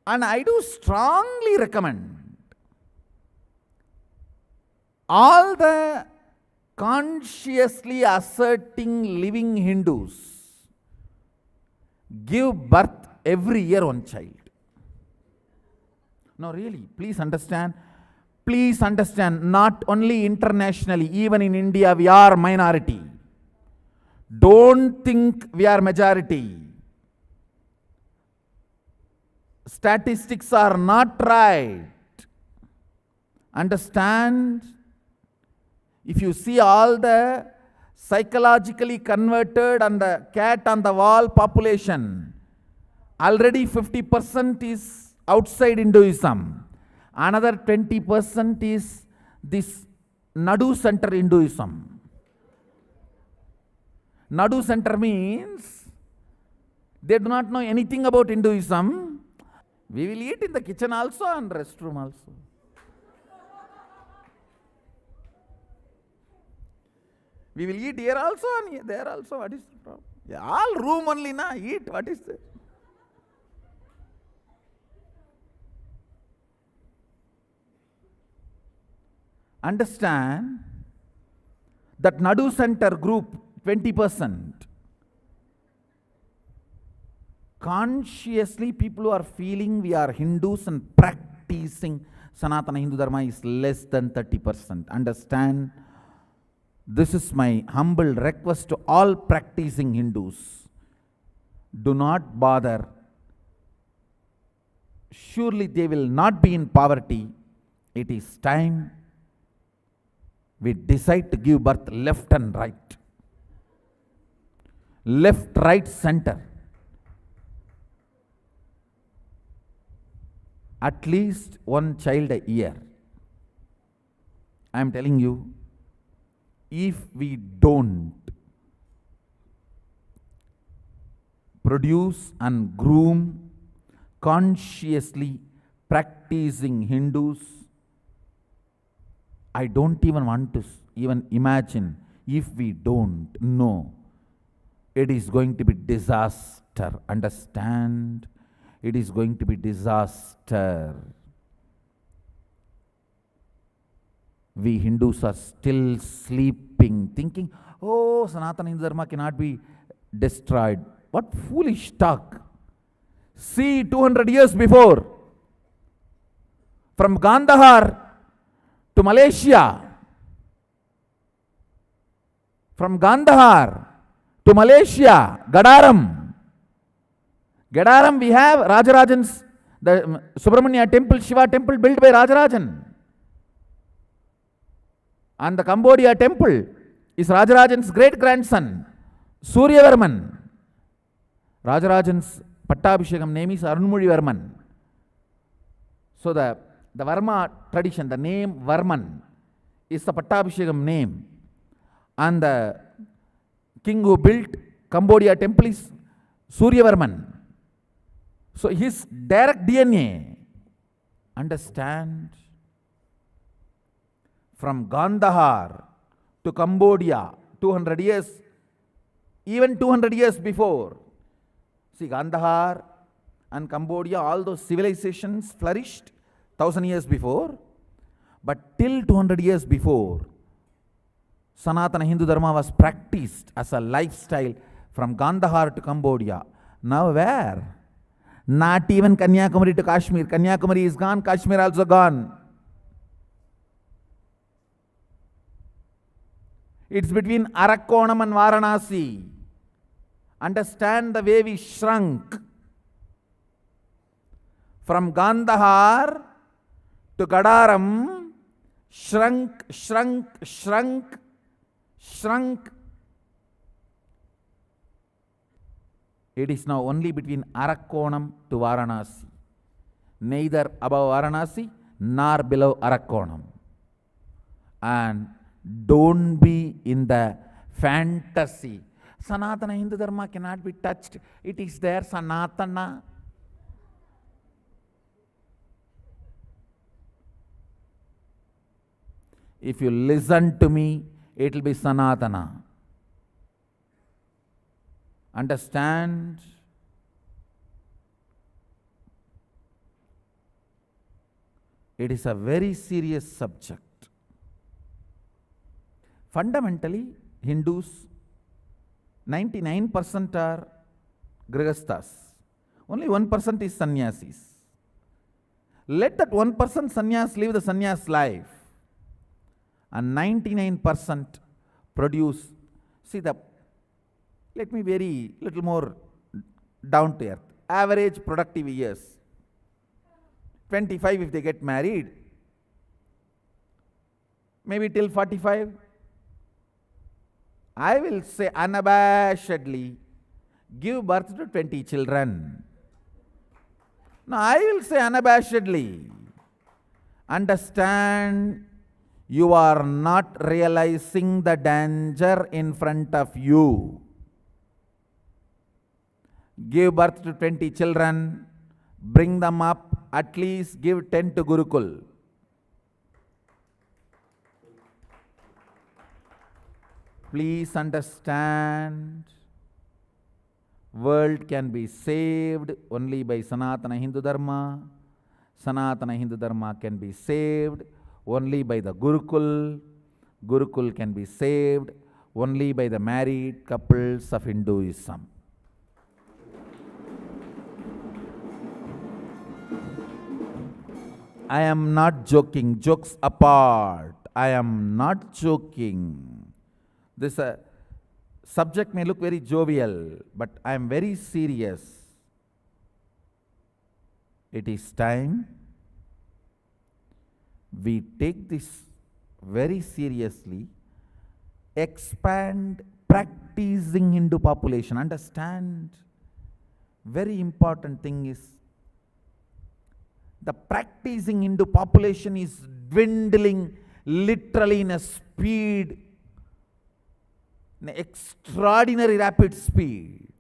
And I do strongly recommend all the consciously asserting living Hindus give birth every year one child. No, really, please understand. Please understand, not only internationally, even in India, we are minority. Don't think we are majority. Statistics are not right. Understand? If you see all the psychologically converted and the cat on the wall population, already 50% is outside Hinduism. Another 20% is this Nadu Center Hinduism. Nadu Center means they do not know anything about Hinduism. We will eat in the kitchen also and restroom also. We will eat here also and there also. What is the problem? Yeah, all room only na eat. What is that? Understand that Nadu Center group 20%. Consciously people who are feeling we are Hindus and practicing Sanatana Hindu Dharma is less than 30%. Understand? This is my humble request to all practicing Hindus. Do not bother. Surely they will not be in poverty. It is time we decide to give birth left and right. Left, right, center. At least one child a year. I am telling you, if we don't produce and groom consciously practicing Hindus, I don't even want to even imagine. If we don't know, it is going to be disaster. Understand? It is going to be disaster. We Hindus are still sleeping, thinking, oh, Sanatana Hindu Dharma cannot be destroyed. What foolish talk. See, 200 years before, from Kandahar to Malaysia, from Kandahar to Malaysia, Gadaram, we have Rajarajan's, the Subramanya temple, Shiva temple built by Rajarajan. And the Cambodia temple is Rajarajan's great-grandson, Suryavarman. Rajarajan's Pattabhishekam name is Arunmozhivarman. So the Varma tradition, the name Varman is the Pattabhishekam name. And the king who built Cambodia temple is Suryavarman. So his direct DNA, understand, from Kandahar to Cambodia, 200 years, even 200 years before. See, Kandahar and Cambodia, all those civilizations flourished 1000 years before, but till 200 years before, Sanatana Hindu Dharma was practiced as a lifestyle from Kandahar to Cambodia. Now where? Not even Kanyakumari to Kashmir. Kanyakumari is gone, Kashmir also gone. It's between Arakkonam and Varanasi. Understand the way we shrunk. From Kandahar to Gadaram, shrunk. It is now only between Arakkonam to Varanasi. Neither above Varanasi nor below Arakkonam. And don't be in the fantasy. Sanatana Hindu Dharma cannot be touched. It is there, Sanatana. If you listen to me, it will be Sanatana. Understand? It is a very serious subject. Fundamentally, Hindus, 99% are grihasthas. Only 1% is sannyasis. Let that 1% sannyas live the sannyas life, and 99% produce. See, let me very little more down to earth. Average productive years, 25 if they get married, maybe till 45. I will say unabashedly, give birth to 20 children. No, I will say unabashedly, understand you are not realizing the danger in front of you. Give birth to 20 children, bring them up, at least give 10 to Gurukul. Please understand, world can be saved only by Sanatana Hindu Dharma. Sanatana Hindu Dharma can be saved only by the Gurukul. Gurukul can be saved only by the married couples of Hinduism. I am not joking. Jokes apart, I am not joking. This subject may look very jovial, but I am very serious. It is time we take this very seriously, expand practicing Hindu population. Understand, very important thing is, the practicing Hindu population is dwindling literally in a speed, in an extraordinary rapid speed.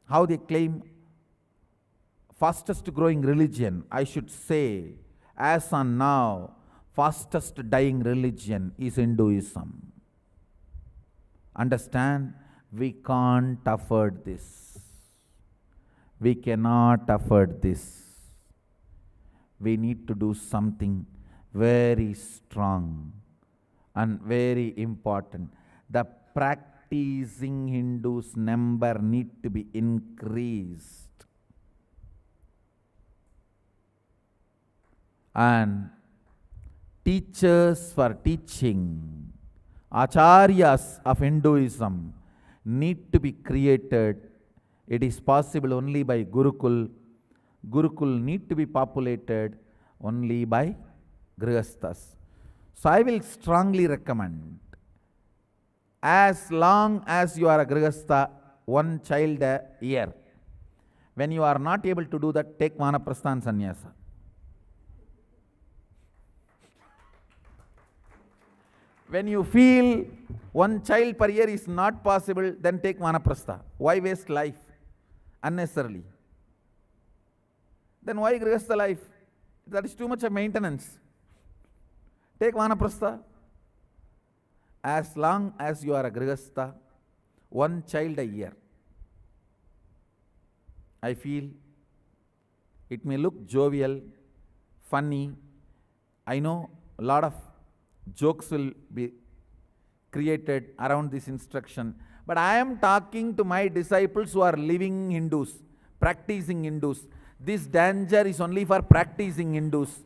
How they claim fastest growing religion, I should say, as on now, fastest dying religion is Hinduism. Understand, we can't afford this. We cannot afford this. We need to do something very strong and very important. The practicing Hindus number need to be increased. And teachers for teaching, acharyas of Hinduism need to be created. It is possible only by Gurukul. Gurukul need to be populated only by grihasthas. So I will strongly recommend, as long as you are a grihastha, one child a year. When you are not able to do that, take Vanaprastha and Sannyasa. When you feel one child per year is not possible, then take Vanaprastha. Why waste life unnecessarily? Then why grihastha life? That is too much of maintenance. Take Vanaprastha. As long as you are a grihastha, one child a year. I feel it may look jovial, funny. I know a lot of jokes will be created around this instruction. But I am talking to my disciples who are living Hindus, practicing Hindus. This danger is only for practicing Hindus.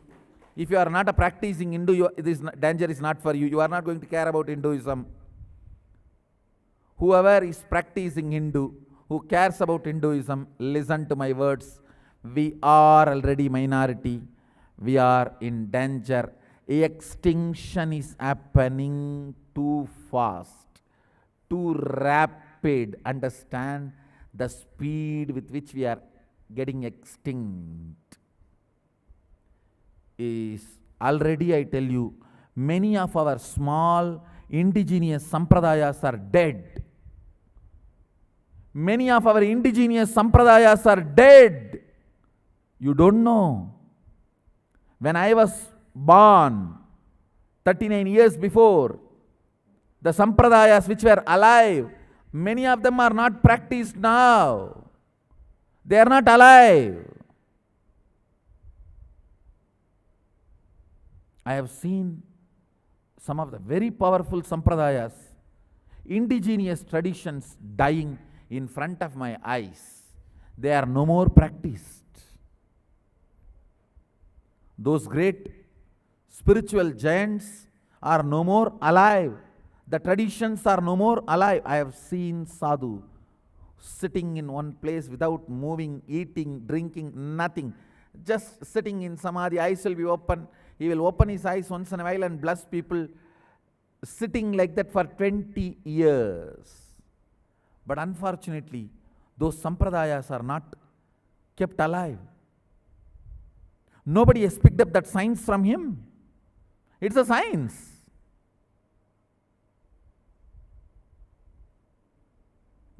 If you are not a practicing Hindu, this danger is not for you. You are not going to care about Hinduism. Whoever is practicing Hindu, who cares about Hinduism, listen to my words. We are already minority. We are in danger. Extinction is happening too fast, too rapid. Understand the speed with which we are getting extinct is already, I tell you, many of our small indigenous sampradayas are dead. Many of our indigenous sampradayas are dead. You don't know. When I was born 39 years before, the sampradayas which were alive, many of them are not practiced now. They are not alive. I have seen some of the very powerful sampradayas, indigenous traditions dying in front of my eyes. They are no more practiced. Those great spiritual giants are no more alive. The traditions are no more alive. I have seen sadhu sitting in one place without moving, eating, drinking, nothing. Just sitting in samadhi, eyes will be open. He will open his eyes once in a while and bless people, sitting like that for 20 years. But unfortunately, those sampradayas are not kept alive. Nobody has picked up that science from him. It's a science.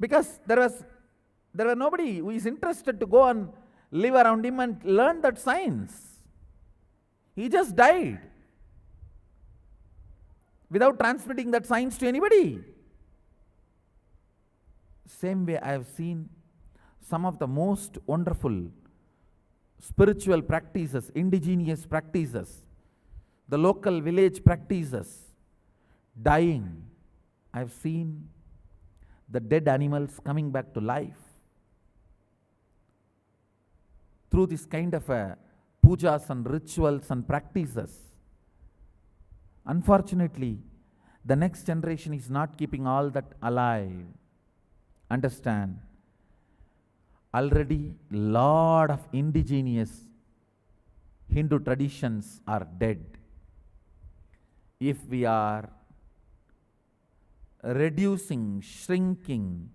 Because there were nobody who is interested to go and live around him and learn that science. He just died without transmitting that science to anybody. Same way, I have seen some of the most wonderful spiritual practices, indigenous practices, the local village practices dying. I have seen the dead animals coming back to life through this kind of pujas and rituals and practices. Unfortunately, the next generation is not keeping all that alive. Understand, already lot of indigenous Hindu traditions are dead. If we are reducing, shrinking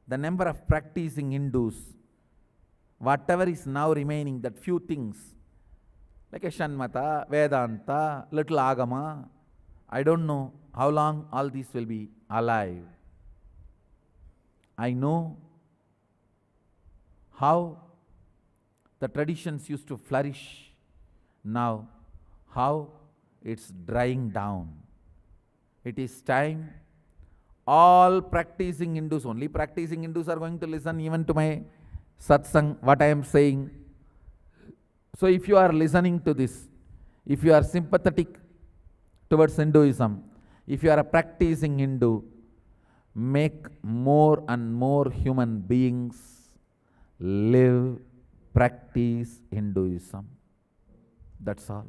the number of practicing Hindus, whatever is now remaining, that few things, like a Shanmata, Vedanta, little Agama, I don't know how long all these will be alive. I know how the traditions used to flourish, now how it's drying down. It is time all practicing Hindus, only practicing Hindus are going to listen even to my satsang, what I am saying. So if you are listening to this, if you are sympathetic towards Hinduism, if you are a practicing Hindu, make more and more human beings live, practice Hinduism. That's all.